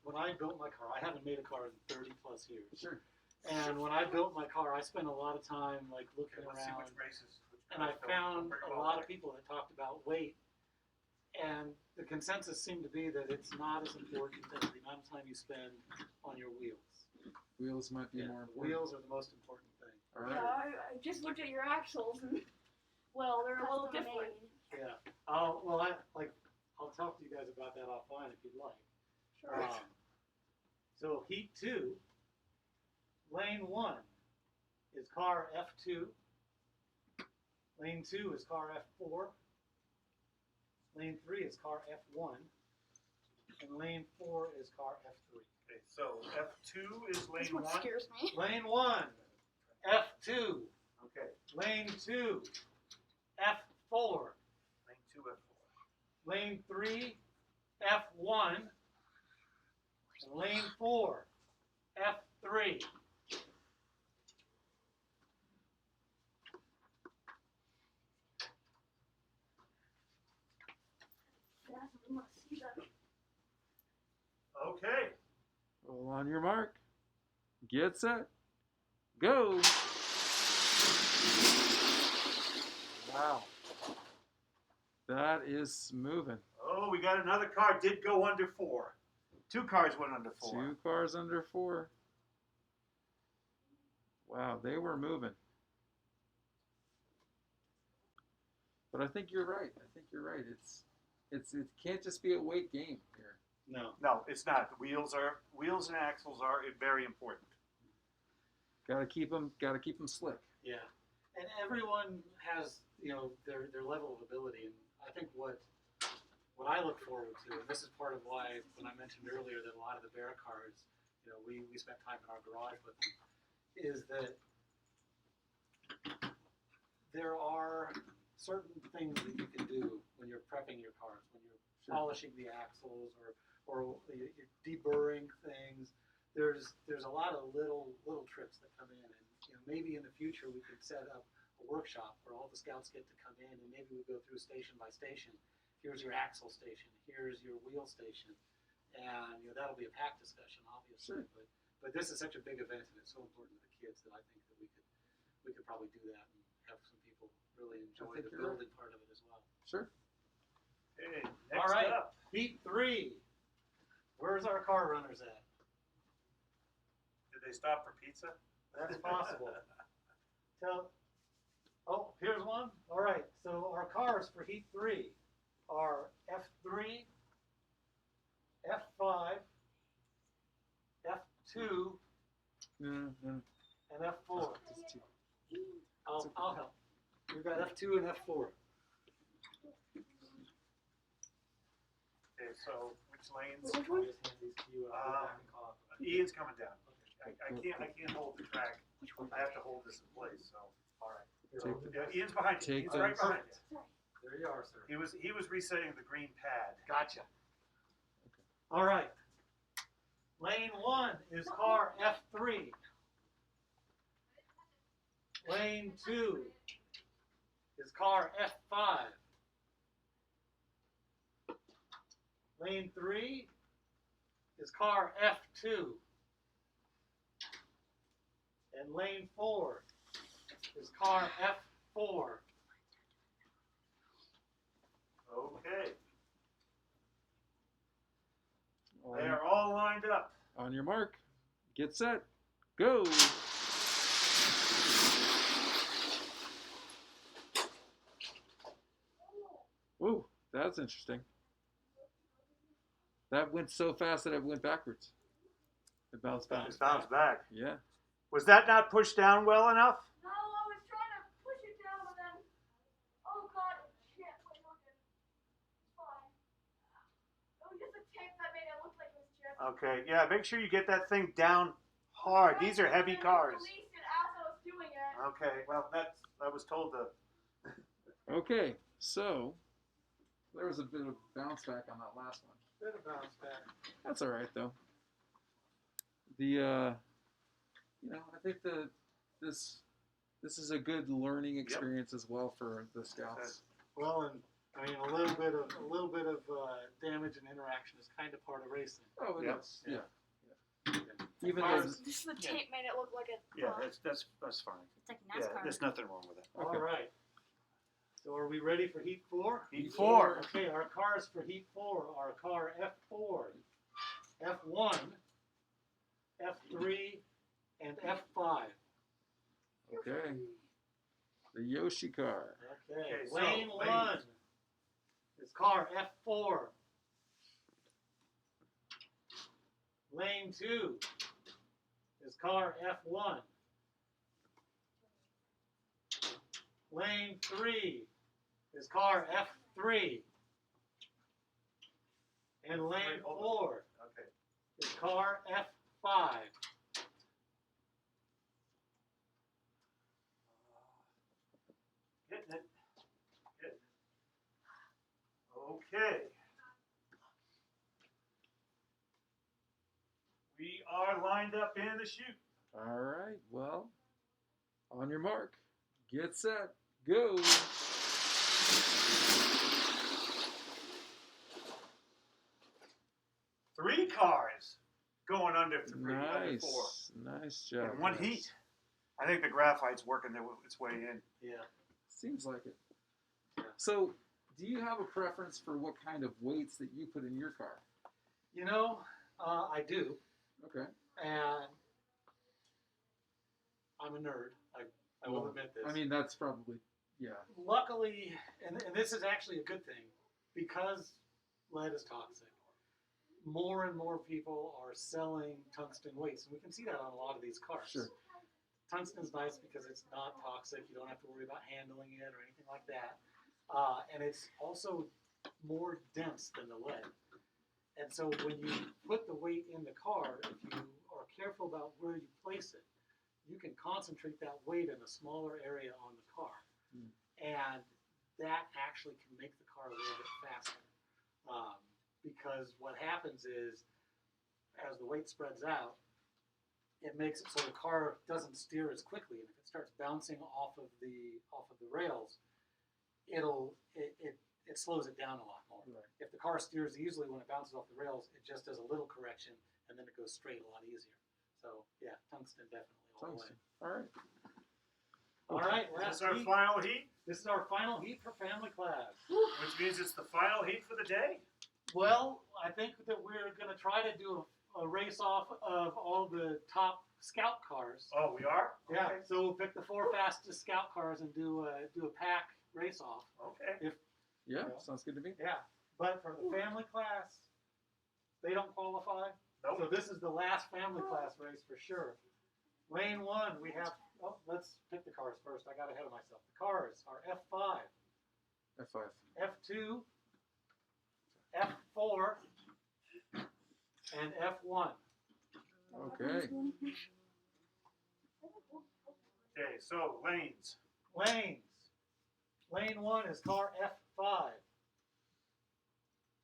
When I built my car, I haven't made a car in 30 plus years. Sure. And when I built my car, I spent a lot of time looking Let's see around, which races. and I found a lot of people that talked about weight, and the consensus seemed to be that it's not as important as the amount of time you spend on your wheels. Wheels might be more important. Wheels are the most important thing. All Yeah, right. I just looked at your axles and, well, they're a little different. Yeah. I'll talk to you guys about that offline if you'd like. Sure. So heat 2, lane 1 is car F2. Lane 2 is car F4. Lane 3 is car F1. And lane 4 is car F3. Okay, so F2 is This lane one 1. scares me. Lane 1, F2. Okay, Lane 2, F4. lane 2, F4. Lane 3, F1. And lane 4, F3. Yeah, I want to see that. Okay. Well, on your mark, get set, go. Wow. That is moving. Oh, we got another car. Did go under 4. 2 cars went under 4. 2 cars under 4. Wow, they were moving. But I think you're right. It can't just be a weight game here. No. No, it's not. The wheels and axles are very important. Got to keep them slick. Yeah, and everyone has their level of ability, and I think what I look forward to, and this is part of why when I mentioned earlier that a lot of the bear cars, we spent time in our garage with them, is that there are certain things that you can do when you're prepping your cars, when you're polishing the axles or you're deburring things. There's a lot of little trips that come in, and maybe in the future we could set up a workshop where all the scouts get to come in, and maybe we go through station by station. Here's your axle station. Here's your wheel station, and that'll be a packed discussion, obviously. Sure. But this is such a big event, and it's so important to the kids that I think that we could probably do that and have some people really enjoy the building part of it as well. Sure. Hey, All next right, up. Heat 3. Where's our car runners at? Did they stop for pizza? That's possible. Here's one. All right, so our cars for Heat 3 are F3, F5, F2, No. and F4. Just 2. I'll help. We've got F2 and F4. Okay, so which lanes? I'll just hand these to you. I'll go back and call up. Ian's coming down. I can't hold the track. I have to hold this in place. So All right. yeah, Ian's behind you. Take Ian's right those. behind you. There you are, sir. He was resetting the green pad. Gotcha. All right. Lane 1 is car F3. Lane 2 is car F5. Lane 3 is car F2. And lane 4 is car F4. Okay. On, They are all lined up. on your mark, get set, go. Ooh, that's interesting. That went so fast that it went backwards. It bounced back. Just bounce back. Yeah. Was that not pushed down well enough? No, I was trying to push it down and then, oh god, shit, wait, okay. It's fine. It was just a tape that made it look like it was chipped. Okay, yeah, make sure you get that thing down hard. These are heavy cars. Released it as I was doing it. Okay, well, I was told to. Okay, so there was a bit of bounce back on that last one. Bit of bounce back. That's all right though. I think this is a good learning experience as well for the scouts. Well, and I mean a little bit of damage and interaction is kind of part of racing. Oh, it Yep. is. Yeah. Even Far though as- Just the tape made it look like it. Yeah, that's fine. It's like Yeah, there's nothing wrong with it. Okay. All right. So are we ready for Heat 4? Heat 4. Okay, our cars for Heat 4 are car F4, F1, F3, and F5. okay, the Yoshi car. Okay, Okay, so, lane lane- 1 is car F4. Lane 2 is car F1. Lane 3 is car F3. And lane Wait, hold 4 Okay. is car F5. Getting it. Getting it. Okay. We are lined up in the chute. All right, well, on your mark, get set, go. Three cars going under 3, under 4. Nice job. In one guys. heat. I think the graphite's working its way in. Yeah. Seems like it. So, do you have a preference for what kind of weights that you put in your car? You know, I do, Okay. and I'm a nerd. I will admit this. I mean, that's probably, yeah. Luckily, and this is actually a good thing, because lead is toxic, more and more people are selling tungsten weights, and we can see that on a lot of these cars. Sure. Tungsten's nice because it's not toxic. You don't have to worry about handling it or anything like that. And it's also more dense than the lead. And so when you put the weight in the car, if you are careful about where you place it, you can concentrate that weight in a smaller area on the car. Mm. And that actually can make the car a little bit faster. Because what happens is, as the weight spreads out, it makes it so the car doesn't steer as quickly, and if it starts bouncing off of the rails, it slows it down a lot more. Right. If the car steers easily when it bounces off the rails, it just does a little correction, and then it goes straight a lot easier. So yeah, tungsten definitely all the way. All right. All right, Is last this our heat. final heat? This is our final heat for family class. Which means it's the final heat for the day? Well, I think that we're going to try to do a race off of all the top scout cars. Oh, we are? Yeah, Okay. so we'll pick the 4 fastest scout cars and do a pack race off. Okay. Yeah, Yeah. sounds good to me. Yeah, but for the family class, they don't qualify. Nope. So this is the last family class race for sure. Lane 1, we have. Oh, let's pick the cars first. I got ahead of myself. The cars are F5, F5. F2, F4, and F1. Okay. Okay, so lanes. Lanes. Lane 1 is car F5.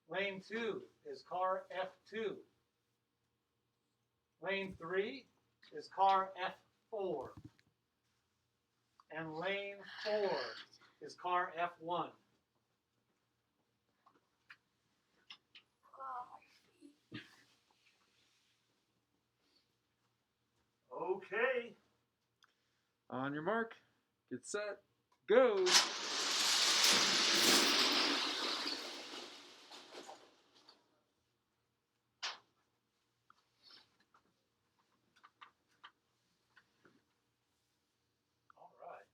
Lane 2 is car F2. Lane 3 is car F4. And lane 4 is car F1. Okay. On your mark, get set, go. All right.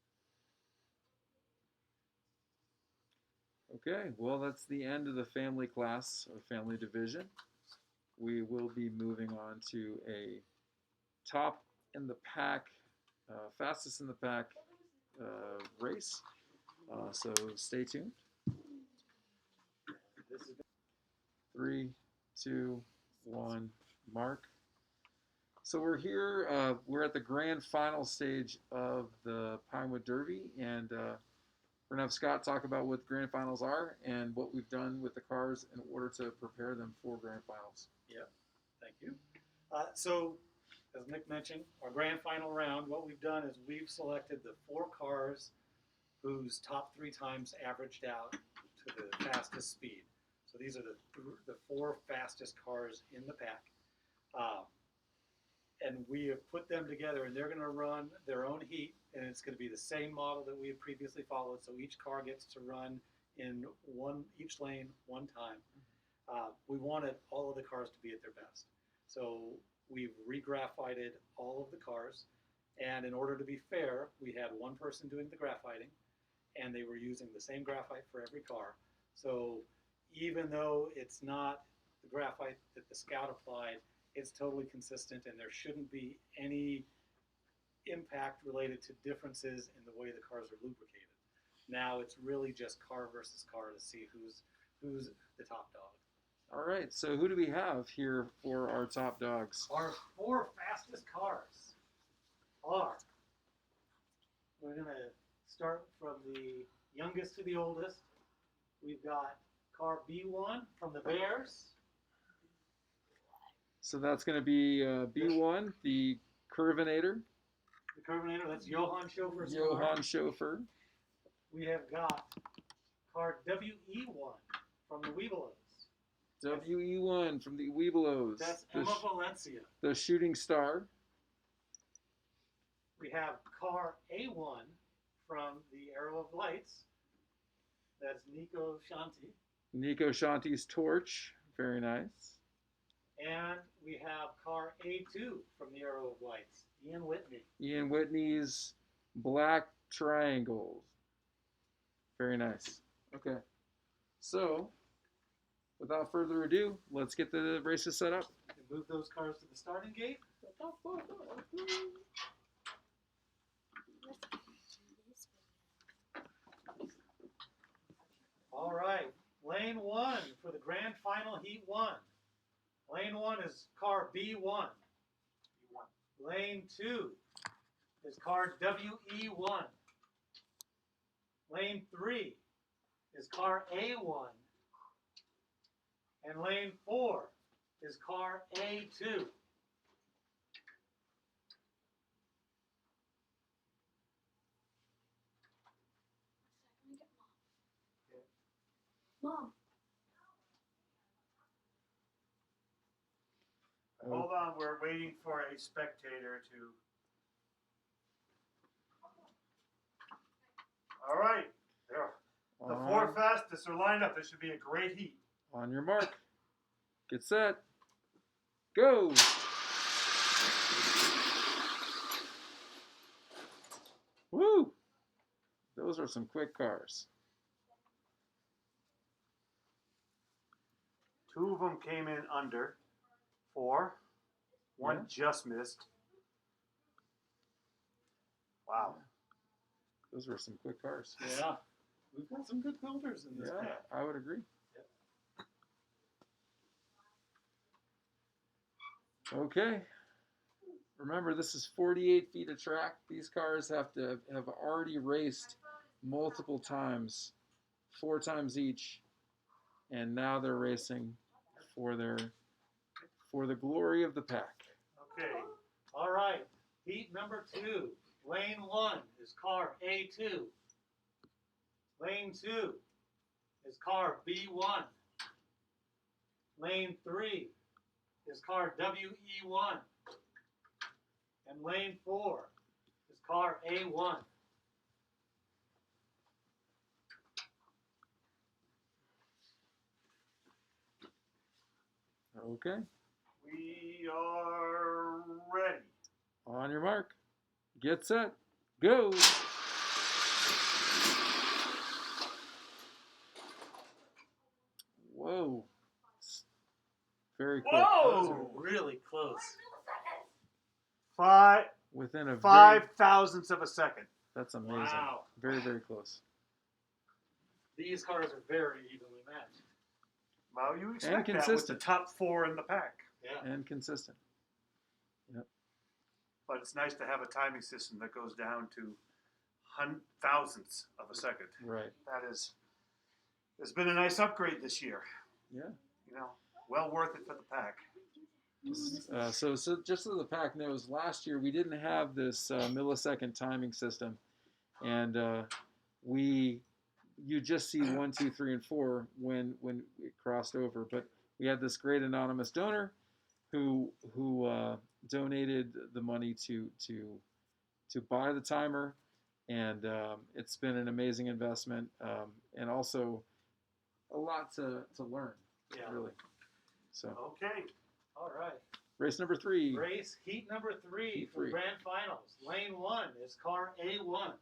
Okay, well, that's the end of the family class or family division. We will be moving on to a top in the pack, fastest in the pack race. So stay tuned. This is 3, 2, 1, mark. So we're here. We're at the grand final stage of the Pinewood Derby, and we're gonna have Scott talk about what the grand finals are and what we've done with the cars in order to prepare them for grand finals. Thank you. So, as Nick mentioned, our grand final round, what we've done is we've selected the 4 cars whose top 3 times averaged out to the fastest speed. So these are the 4 fastest cars in the pack. And we have put them together, and they're going to run their own heat, and it's going to be the same model that we have previously followed. So each car gets to run in each lane one time. We wanted all of the cars to be at their best. So we've re-graphited all of the cars, and in order to be fair, we had one person doing the graphiting, and they were using the same graphite for every car. So even though it's not the graphite that the Scout applied, it's totally consistent, and there shouldn't be any impact related to differences in the way the cars are lubricated. Now it's really just car versus car to see who's the top dog. All right, so who do we have here for our top dogs? Our 4 fastest cars are, we're going to start from the youngest to the oldest. We've got car B1 from the Bears. So that's going to be B1, the Curvinator, The Curvinator, that's Johann Schofer's car. Johann Chauffeur. We have got car WE1 from the Weebelos. WE1 from the Webelos. That's The, Emma Valencia. the shooting star. We have car A1 from the Arrow of Lights. That's Nico Shanti. Nico Shanti's torch. Very nice. And we have car A2 from the Arrow of Lights, Ian Whitney. Ian Whitney's black triangles. Very nice. Okay. So, without further ado, let's get the races set up. And move those cars to the starting gate. All right, lane 1 for the grand final heat 1. Lane 1 is car B1. Lane 2 is car WE1. Lane 3 is car A1. And lane 4 is car A2. Mom. Hold on, we're waiting for a spectator to. All right, there. The four fastest are lined up. This should be a great heat. On your mark. Get set. Go. Woo! Those are some quick cars. Two of them came in under 4. One Yeah. just missed. Wow. Those were some quick cars. Yeah, we've got some good builders in this Yeah, pack. I would agree. Okay. Remember, this is 48 feet of track. These cars have already raced multiple times, 4 times each, and now they're racing for the glory of the pack. Okay. All right, heat number 2. Lane 1 is car A2. Lane 2 is car B1. Lane 3 is car WE1. And lane 4 is car A1. Okay. We are ready. On your mark. Get set. Go. Whoa. Very quick. Those are Whoa! really close. Within a 5 thousandths of a second. That's amazing. Wow. Very, very close. These cars are very evenly matched. Well, you expect that with the consistent. top 4 in the pack. Yeah. And consistent. But it's nice to have a timing system that goes down to thousandths of a second. Right. It's been a nice upgrade this year. Yeah. You know, well worth it for the pack. So just so the pack knows, last year we didn't have this millisecond timing system, and you just see 1, 2, 3, and 4 when it crossed over. But we had this great anonymous donor who donated the money to buy the timer, and it's been an amazing investment, and also a lot to learn. Yeah. Really. So Okay. All right. race number 3. Race heat number 3 Heat for 3. grand finals. Lane 1 is car A1.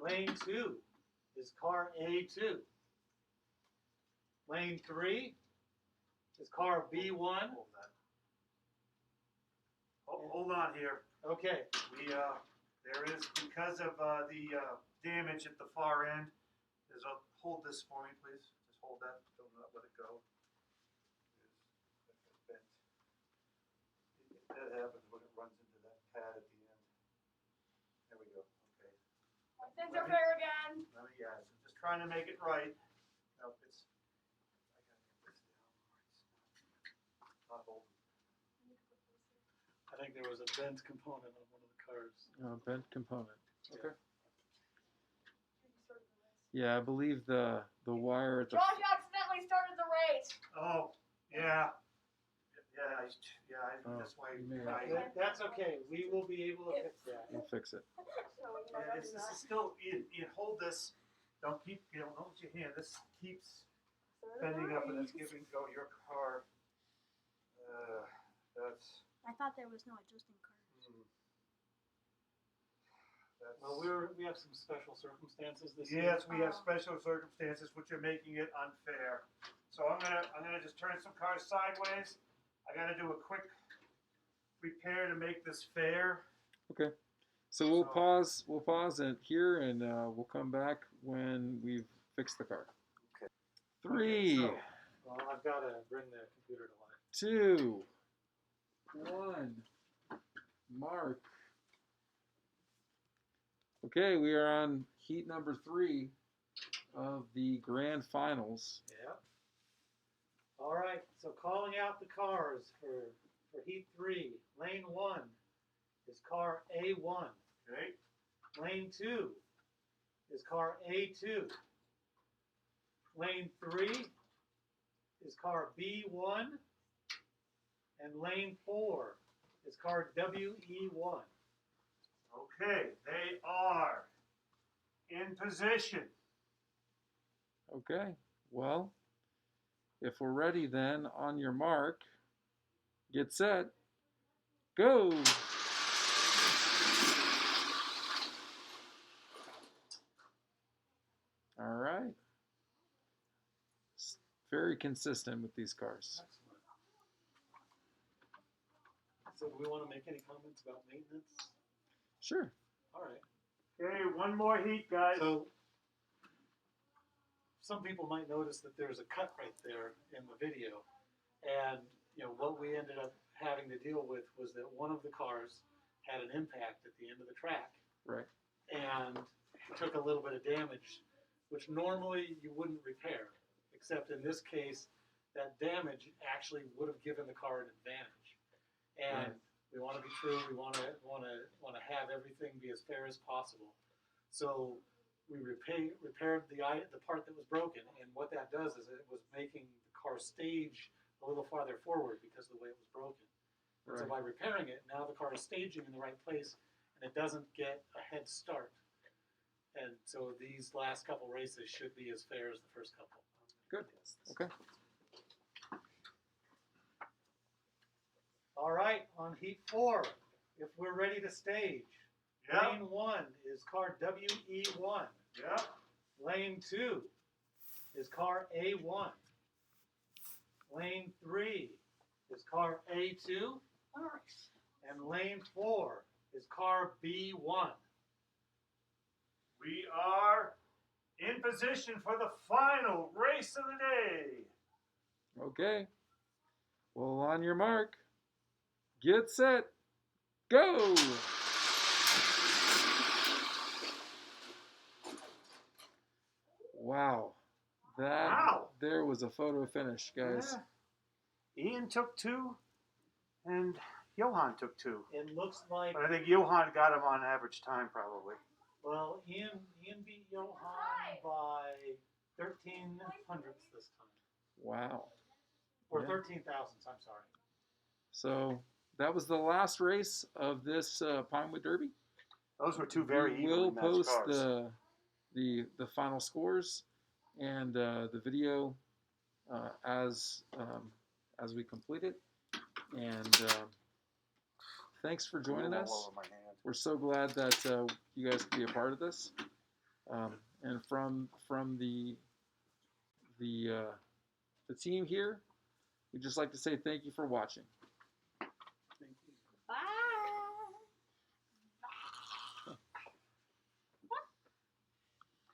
Lane 2 is car A2. Lane 3 is car B1. Hold on here. Okay. There is, because of the damage at the far end, hold this for me, please. Just hold that. Don't let it go. It's bent. That happens when it runs into that pad at the end. There we go. Okay. Things are fair again. Yeah, so just trying to make it right. No, it's. I gotta get this down. Not holding. I think there was a bent component on one of the cars. Bent component. Okay. Yeah, I believe the wire at the Josh accidentally started the race. that's why you may have That's okay. We will be able to fix that. We'll fix it. this is still, you hold this, don't keep, don't hold your hand, this keeps bending up and it's giving go your car. That's. I thought there was no adjusting cars. That's. Well, we have some special circumstances this year. Yes, we have special circumstances which are making it unfair. So I'm gonna just turn some cars sideways. I gotta do a quick repair to make this fair. Okay. So we'll pause it here, and we'll come back when we've fixed the car. Okay. 3, Okay, Well, I've got to bring the computer to life. 2, 1, mark. Okay, we are on heat number 3 of the grand finals. Yeah. All right. So calling out the cars for heat 3. Lane 1 is car A1. Okay. Lane 2 is car A2. Lane 3 is car B1. And lane 4 is car WE1. Okay, they are in position. Okay, well, if we're ready then, on your mark, get set, go! All right. Very consistent with these cars. Excellent. So do we want to make any comments about maintenance? Sure. All right. Okay, one more heat, guys. So some people might notice that there's a cut right there in the video. And, what we ended up having to deal with was that one of the cars had an impact at the end of the track. Right. And took a little bit of damage, which normally you wouldn't repair. Except in this case, that damage actually would have given the car an advantage. And we want to be true. We want to have everything be as fair as possible. So we repaired the part that was broken, and what that does is it was making the car stage a little farther forward because of the way it was broken. And so by repairing it, now the car is staging in the right place, and it doesn't get a head start. And so these last couple races should be as fair as the first couple. Good. Okay. All right, on heat 4, if we're ready to stage, Yep. lane 1 is car WE1. Yep. Lane 2 is car A1. Lane 3 is car A2. And lane 4 is car B1. We are in position for the final race of the day. Okay. Well, on your mark, get set, go! Wow. There was a photo finish, guys. Yeah. Ian took 2, and Johan took 2. It looks like, But I think Johan got him on average time, probably. well, Ian beat Johan by 13 hundredths this time. Wow. Or Yeah. 13 thousandths, I'm sorry. So that was the last race of this Pinewood Derby. Those were 2 very We will evenly matched post cars. the final scores and the video as we complete it. And thanks for joining All us. over my hand. We're so glad that you guys could be a part of this. And from the team here, we'd just like to say thank you for watching.